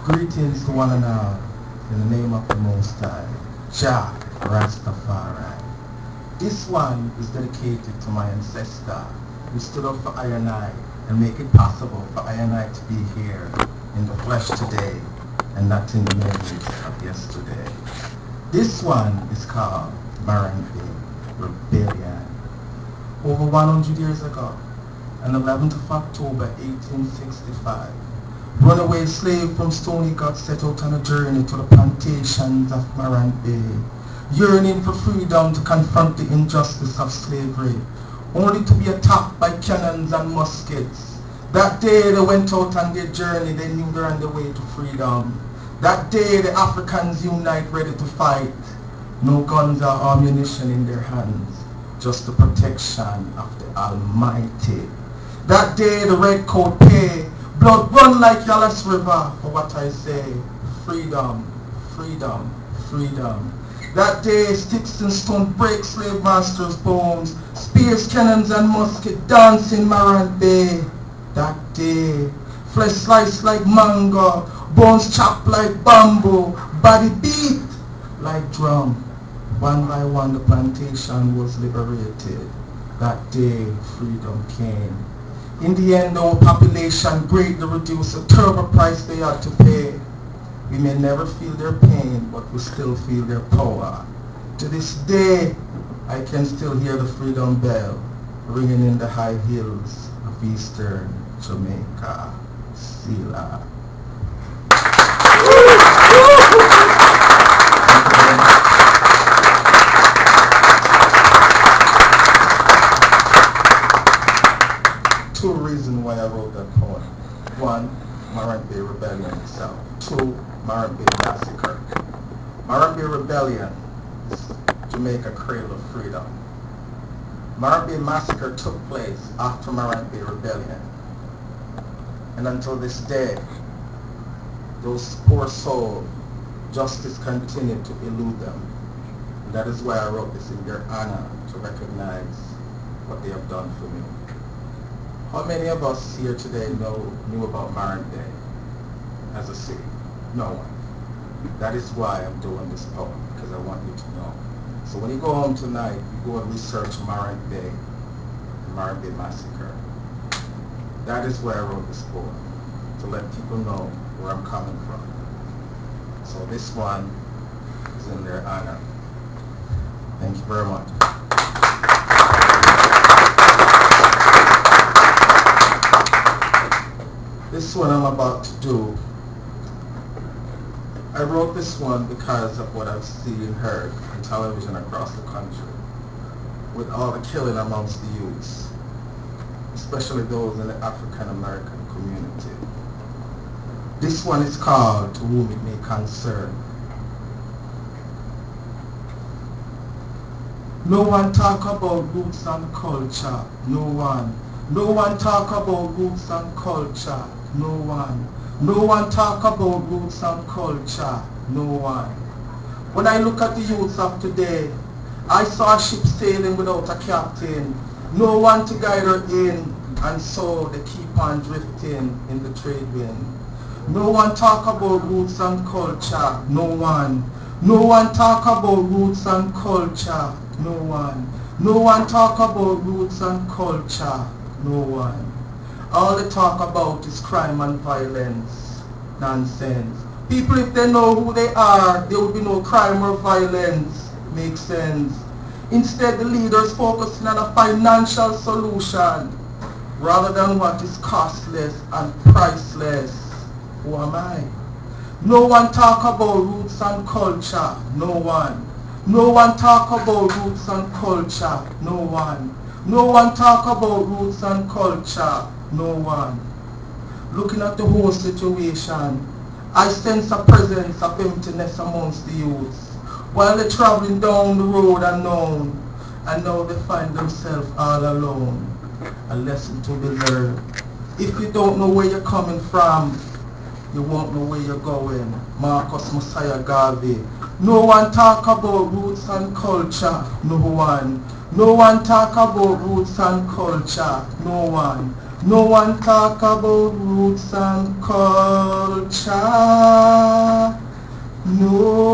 Greetings to one and all, in the name of the Most High, Jah Rastafari. This one is dedicated to my ancestor, who stood up for I and make it possible for I to be here in the flesh today, and not in the memories of yesterday. This one is called MORANT Rebellion. Over 100 years ago, on the 11th of October 1865, runaway slave from Stony got set out on a journey to the plantations of MORANT Bay, yearning for freedom to confront the injustice of slavery, only to be attacked by cannons and muskets. That day they went out on their journey, they knew they were on their way to freedom. That day the Africans unite ready to fight, no guns or ammunition in their hands, just the protection of the Almighty. That day the red coat pay, blood run like Yalas River for what I say, freedom, freedom, freedom. That day sticks and stones break slave masters' bones, spears, cannons and musket dance in MORANT Bay. That day flesh sliced like mango, bones chopped like bamboo, body beat like drum. One by one the plantation was liberated. That day freedom came. In the end our population greatly reduced, a terrible price they had to pay. We may never feel their pain, but we still feel their power. To this day, I can still hear the freedom bell ringing in the high hills of eastern Jamaica. Selah. Two reasons why I wrote that poem. One, MORANT Bay Rebellion itself. Two, MORANT Bay Massacre. MORANT Bay Rebellion is Jamaica cradle of freedom. MORANT Bay Massacre took place after MORANT Bay Rebellion. And until this day, those poor souls, justice continued to elude them. And that is why I wrote this in their honor, to recognize what they have done for me. How many of us here today knew about MORANT Day as a city? No one. That is why I'm doing this poem, because I want you to know. So when you go home tonight, you go and research MORANT Bay, the MORANT Bay Massacre. That is where I wrote this poem, to let people know where I'm coming from. So this one is in their honor. Thank you very much. This one I'm about to do, I wrote this one because of what I've seen and heard on television across the country, with all the killing amongst the youths, especially those in the African American community. This one is called To Whom It May Concern. No one talk about roots and culture, no one. No one talk about roots and culture, no one. No one talk about roots and culture, no one. When I look at the youths of today, I saw a ship sailing without a captain, no one to guide her in, and so they keep on drifting in the trade wind. No one talk about roots and culture, no one. No one talk about roots and culture, no one. No one talk about roots and culture, no one. All they talk about is crime and violence. Nonsense. People, if they know who they are, there will be no crime or violence. Makes sense. Instead, the leaders focusing on a financial solution rather than what is costless and priceless. Who am I? No one talk about roots and culture, no one. No one talk about roots and culture, no one. No one talk about roots and culture, no one. Looking at the whole situation, I sense a presence of emptiness amongst the youths. While they're traveling down the road unknown, and now they find themselves all alone. A lesson to be learned. If you don't know where you're coming from, you won't know where you're going. Marcus Messiah Garvey. No one talk about roots and culture, no one. No one talk about roots and culture. No one. No one talk about roots and culture. No